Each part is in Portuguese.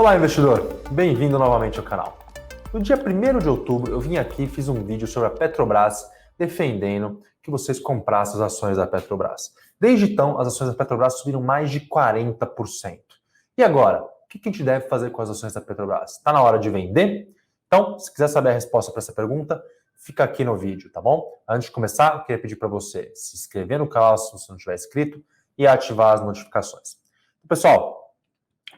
Olá, investidor! Bem-vindo novamente ao canal. No dia 1º de outubro, eu vim aqui e fiz um vídeo sobre a Petrobras defendendo que vocês comprassem as ações da Petrobras. Desde então, as ações da Petrobras subiram mais de 40%. E agora, o que a gente deve fazer com as ações da Petrobras? Está na hora de vender? Então, se quiser saber a resposta para essa pergunta, fica aqui no vídeo, tá bom? Antes de começar, eu queria pedir para você se inscrever no canal se você não tiver inscrito e ativar as notificações. Pessoal,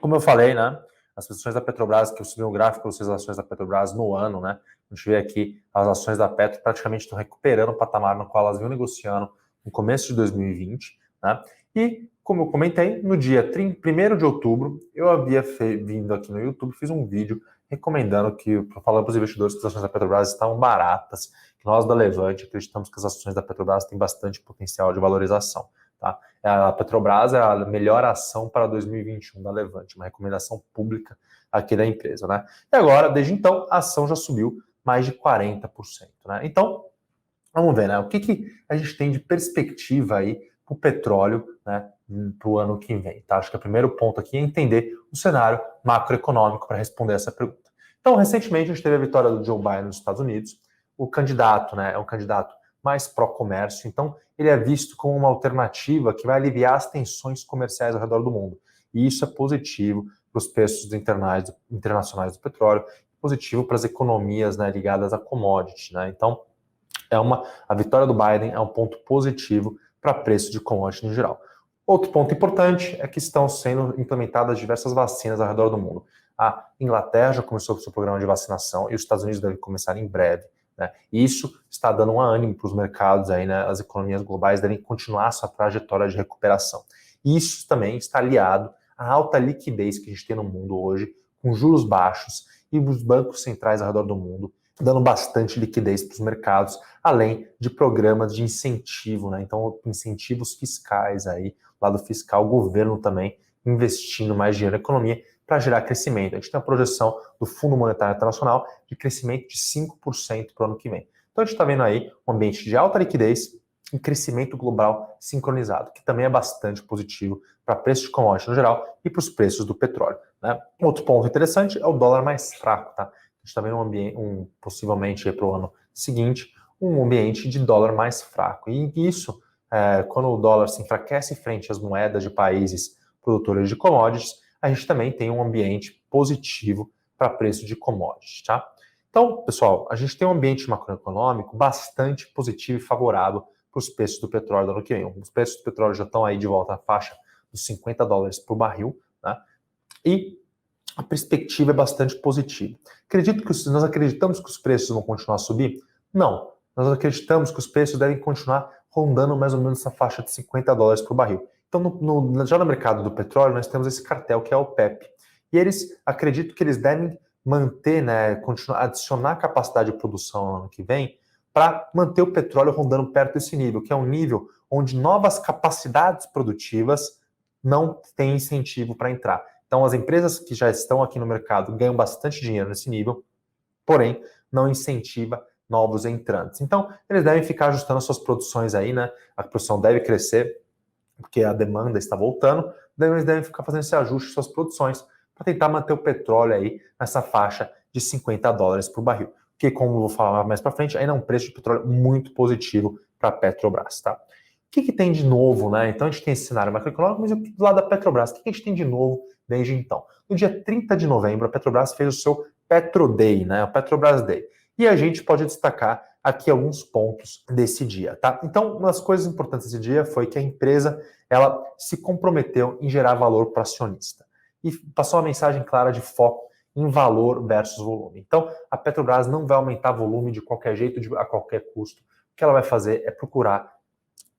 como eu falei, né? As ações da Petrobras, que eu subi um gráfico para vocês, as ações da Petrobras no ano, né? A gente vê aqui as ações da Petro praticamente estão recuperando o patamar no qual elas vinham negociando no começo de 2020, né? E, como eu comentei, no dia 1º de outubro, eu havia vindo aqui no YouTube, fiz um vídeo recomendando falando para os investidores que as ações da Petrobras estavam baratas, que nós da Levante acreditamos que as ações da Petrobras têm bastante potencial de valorização. Tá? A Petrobras é a melhor ação para 2021 da Levante, uma recomendação pública aqui da empresa. Né? E agora, desde então, a ação já subiu mais de 40%. Né? Então, vamos ver, né? O que a gente tem de perspectiva aí para o petróleo, né, para o ano que vem. Tá? Acho que o primeiro ponto aqui é entender o cenário macroeconômico para responder essa pergunta. Então, recentemente, a gente teve a vitória do Joe Biden nos Estados Unidos. O candidato, né, é um candidato mais pró-comércio, então ele é visto como uma alternativa que vai aliviar as tensões comerciais ao redor do mundo. E isso é positivo para os preços internacionais do petróleo, positivo para as economias, né, ligadas a commodity. Né? Então, a vitória do Biden é um ponto positivo para preço de commodity em geral. Outro ponto importante é que estão sendo implementadas diversas vacinas ao redor do mundo. A Inglaterra já começou o seu programa de vacinação e os Estados Unidos devem começar em breve. Né? E isso está dando um ânimo para os mercados, aí, né? As economias globais devem continuar sua trajetória de recuperação. E isso também está aliado à alta liquidez que a gente tem no mundo hoje, com juros baixos e os bancos centrais ao redor do mundo dando bastante liquidez para os mercados, além de programas de incentivo, né? Então, incentivos fiscais aí, lado fiscal, o governo também investindo mais dinheiro na economia para gerar crescimento. A gente tem a projeção do Fundo Monetário Internacional de crescimento de 5% para o ano que vem. Então, a gente está vendo aí um ambiente de alta liquidez e crescimento global sincronizado, que também é bastante positivo para preços de commodities no geral e para os preços do petróleo. Né? Outro ponto interessante é o dólar mais fraco, tá? A gente está vendo possivelmente para o ano seguinte, um ambiente de dólar mais fraco. E isso, quando o dólar se enfraquece frente às moedas de países produtores de commodities, a gente também tem um ambiente positivo para preço de commodities. Tá? Então, pessoal, a gente tem um ambiente macroeconômico bastante positivo e favorável para os preços do petróleo do ano que vem. Os preços do petróleo já estão aí de volta à faixa dos $50 por barril, né? E a perspectiva é bastante positiva. Nós acreditamos que os preços vão continuar a subir? Não. Nós acreditamos que os preços devem continuar rondando mais ou menos essa faixa de $50 por barril. Então, já no mercado do petróleo, nós temos esse cartel que é o OPEP. E acredito que eles devem manter, né, adicionar capacidade de produção no ano que vem para manter o petróleo rondando perto desse nível, que é um nível onde novas capacidades produtivas não têm incentivo para entrar. Então, as empresas que já estão aqui no mercado ganham bastante dinheiro nesse nível, porém, não incentiva novos entrantes. Então, eles devem ficar ajustando as suas produções aí, né? A produção deve crescer, porque a demanda está voltando, eles devem ficar fazendo esse ajuste em suas produções para tentar manter o petróleo aí nessa faixa de $50 por barril. Que, como eu vou falar mais para frente, ainda é um preço de petróleo muito positivo para a Petrobras, tá? O que tem de novo, né? Então, a gente tem esse cenário macroeconômico, mas do lado da Petrobras, o que a gente tem de novo desde então? No dia 30 de novembro, a Petrobras fez o seu Petro Day, né? O Petrobras Day. E a gente pode destacar aqui alguns pontos desse dia, tá? Então, uma das coisas importantes desse dia foi que a empresa, ela se comprometeu em gerar valor para o acionista. E passou uma mensagem clara de foco em valor versus volume. Então, a Petrobras não vai aumentar volume de qualquer jeito, a qualquer custo. O que ela vai fazer é procurar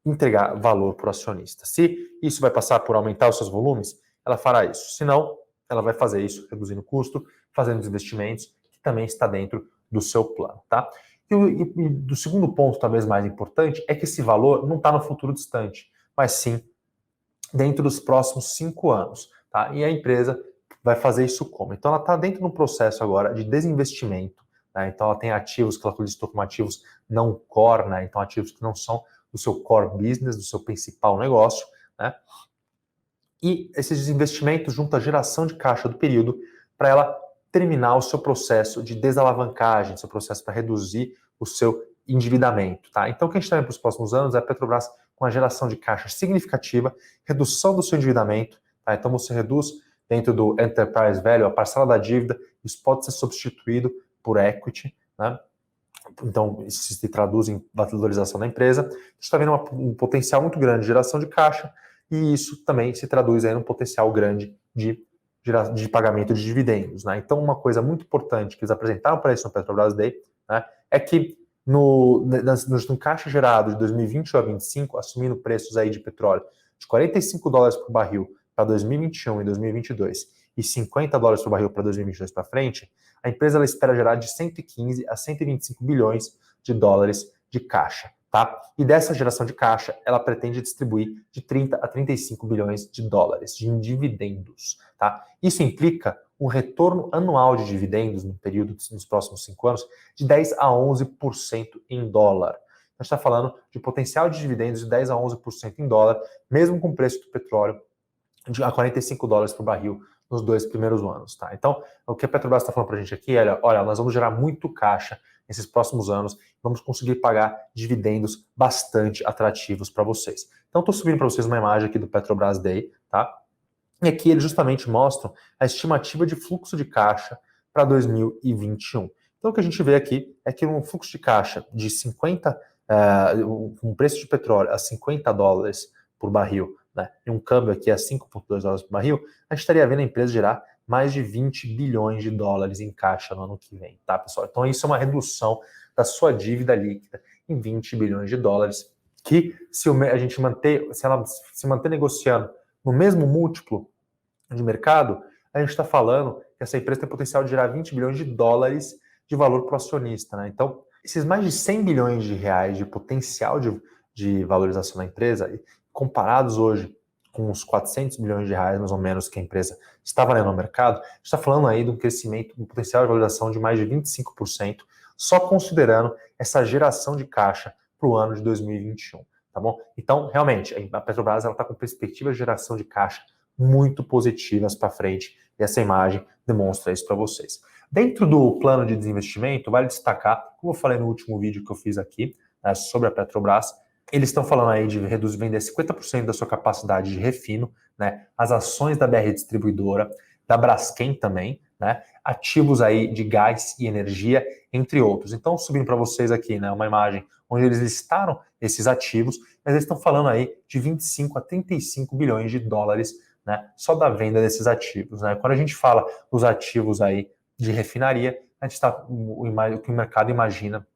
entregar valor para o acionista. Se isso vai passar por aumentar os seus volumes, ela fará isso. Se não, ela vai fazer isso reduzindo o custo, fazendo os investimentos, que também está dentro do seu plano. Tá? E do segundo ponto, talvez mais importante, é que esse valor não está no futuro distante, mas sim dentro dos próximos 5 anos. Tá? E a empresa vai fazer isso como? Então, ela está dentro de um processo agora de desinvestimento. Né? Então, ela tem ativos que ela listou como ativos não core, né? Então ativos que não são do seu core business, do seu principal negócio, né? E esses investimentos junto à geração de caixa do período para ela terminar o seu processo de desalavancagem, seu processo para reduzir o seu endividamento, tá? Então, o que a gente está vendo para os próximos anos é a Petrobras com a geração de caixa significativa, redução do seu endividamento, tá? Então, você reduz dentro do enterprise value a parcela da dívida, isso pode ser substituído por equity, né? Então, isso se traduz em valorização da empresa. A gente está vendo um potencial muito grande de geração de caixa e isso também se traduz aí num potencial grande de pagamento de dividendos, né? Então, uma coisa muito importante que eles apresentaram para isso no Petrobras Day, né, é que no caixa gerado de 2020 a 2025, assumindo preços aí de petróleo de $45 por barril para 2021 e 2022 e $50 por barril para 2022 para frente, a empresa ela espera gerar de 115 a 125 bilhões de dólares de caixa, tá? E dessa geração de caixa, ela pretende distribuir de 30 a 35 bilhões de dólares de dividendos, tá? Isso implica um retorno anual de dividendos no período nos próximos 5 anos de 10 a 11% em dólar. A gente está falando de potencial de dividendos de 10 a 11% em dólar, mesmo com o preço do petróleo a $45 por barril nos 2 primeiros anos, tá? Então, o que a Petrobras está falando para a gente aqui é, olha, nós vamos gerar muito caixa nesses próximos anos, vamos conseguir pagar dividendos bastante atrativos para vocês. Então, estou subindo para vocês uma imagem aqui do Petrobras Day, tá? E aqui eles justamente mostram a estimativa de fluxo de caixa para 2021. Então, o que a gente vê aqui é que um fluxo de caixa de um preço de petróleo a $50 por barril, né, e um câmbio aqui a $5,2 por barril, a gente estaria vendo a empresa gerar mais de 20 bilhões de dólares em caixa no ano que vem, tá, pessoal? Então, isso é uma redução da sua dívida líquida em 20 bilhões de dólares, que se ela se manter negociando no mesmo múltiplo de mercado, a gente está falando que essa empresa tem potencial de gerar 20 bilhões de dólares de valor para o acionista, né? Então, esses mais de 100 bilhões de reais de potencial de valorização da empresa, comparados hoje com os 400 bilhões de reais, mais ou menos, que a empresa está valendo no mercado, a gente está falando aí de um crescimento, um potencial de valorização de mais de 25%, só considerando essa geração de caixa para o ano de 2021, tá bom? Então, realmente, a Petrobras está com perspectivas de geração de caixa muito positivas para frente, e essa imagem demonstra isso para vocês. Dentro do plano de desinvestimento, vale destacar, como eu falei no último vídeo que eu fiz aqui, né, sobre a Petrobras, eles estão falando aí de vender 50% da sua capacidade de refino, né, as ações da BR Distribuidora, da Braskem também, né, ativos aí de gás e energia, entre outros. Então, subindo para vocês aqui, né, uma imagem onde eles listaram esses ativos, mas eles estão falando aí de 25 a 35 bilhões de dólares, né, só da venda desses ativos, né? Quando a gente fala dos ativos aí de refinaria, a gente está, o que o mercado imagina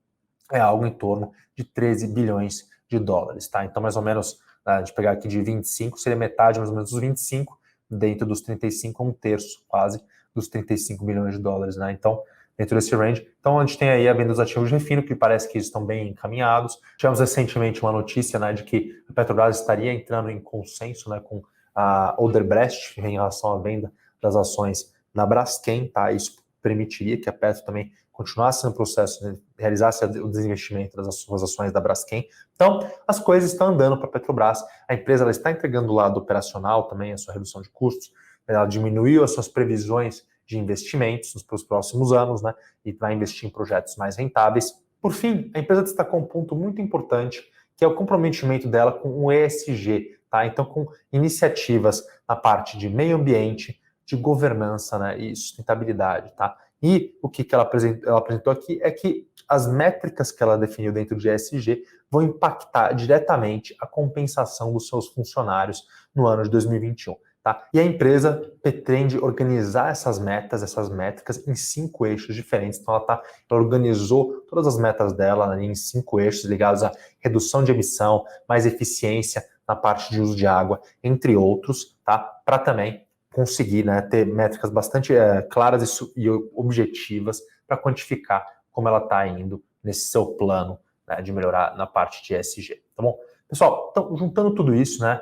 é algo em torno de 13 bilhões de dólares, tá? Então, mais ou menos, a gente pegar aqui de 25, seria metade, mais ou menos, dos 25, dentro dos 35, um terço, quase, dos 35 bilhões de dólares, né? Então, dentro desse range. Então, a gente tem aí a venda dos ativos de refino, que parece que estão bem encaminhados. Tivemos recentemente uma notícia, né, de que a Petrobras estaria entrando em consenso, né, com a Odebrecht em relação à venda das ações na Braskem, tá? Isso permitiria que a Petro também continuasse no processo, né, realizasse o desinvestimento das suas ações da Braskem. Então, as coisas estão andando para a Petrobras. A empresa ela está entregando o lado operacional também, a sua redução de custos. Ela diminuiu as suas previsões de investimentos nos próximos anos, né, e vai investir em projetos mais rentáveis. Por fim, a empresa destacou um ponto muito importante, que é o comprometimento dela com o ESG, tá? Então, com iniciativas na parte de meio ambiente, de governança, né, e sustentabilidade, tá? E o que ela apresentou aqui é que as métricas que ela definiu dentro de ESG vão impactar diretamente a compensação dos seus funcionários no ano de 2021. Tá? E a empresa pretende organizar essas métricas em 5 eixos diferentes. Então, ela organizou todas as metas dela, né, em 5 eixos ligados à redução de emissão, mais eficiência na parte de uso de água, entre outros, tá? Para também conseguir, né, ter métricas bastante claras e objetivas para quantificar como ela está indo nesse seu plano, né, de melhorar na parte de ESG. Tá bom? Pessoal, então, juntando tudo isso, né,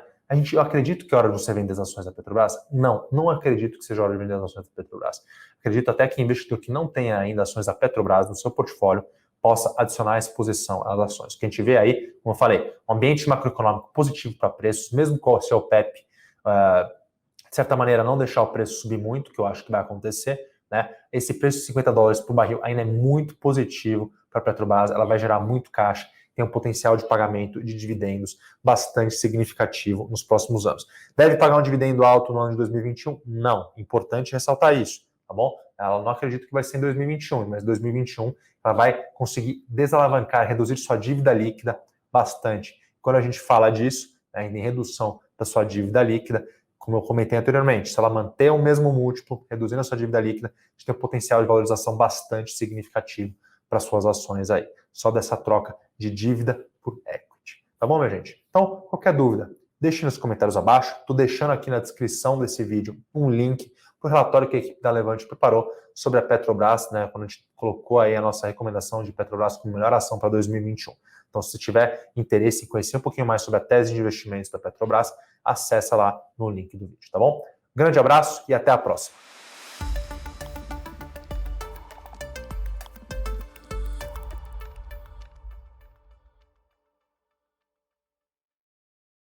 eu acredito que é hora de você vender as ações da Petrobras? Não acredito que seja hora de vender as ações da Petrobras. Acredito até que investidor que não tenha ainda ações da Petrobras no seu portfólio possa adicionar exposição às ações. O que a gente vê aí, como eu falei, um ambiente macroeconômico positivo para preços, mesmo com o seu PEP, de certa maneira, não deixar o preço subir muito, que eu acho que vai acontecer, né? Esse preço de $50 por barril ainda é muito positivo para a Petrobras, ela vai gerar muito caixa, tem um potencial de pagamento de dividendos bastante significativo nos próximos anos. Deve pagar um dividendo alto no ano de 2021? Não. Importante ressaltar isso, tá bom? Ela não acredita que vai ser em 2021, mas em 2021 ela vai conseguir desalavancar, reduzir sua dívida líquida bastante. Quando a gente fala disso, né, em redução da sua dívida líquida, como eu comentei anteriormente, se ela manter o mesmo múltiplo, reduzindo a sua dívida líquida, a gente tem um potencial de valorização bastante significativo para suas ações aí. Só dessa troca de dívida por equity. Tá bom, minha gente? Então, qualquer dúvida, deixe nos comentários abaixo. Estou deixando aqui na descrição desse vídeo um link para o relatório que a equipe da Levante preparou sobre a Petrobras, né, quando a gente colocou aí a nossa recomendação de Petrobras como melhor ação para 2021. Então, se tiver interesse em conhecer um pouquinho mais sobre a tese de investimentos da Petrobras, acessa lá no link do vídeo, tá bom? Grande abraço e até a próxima.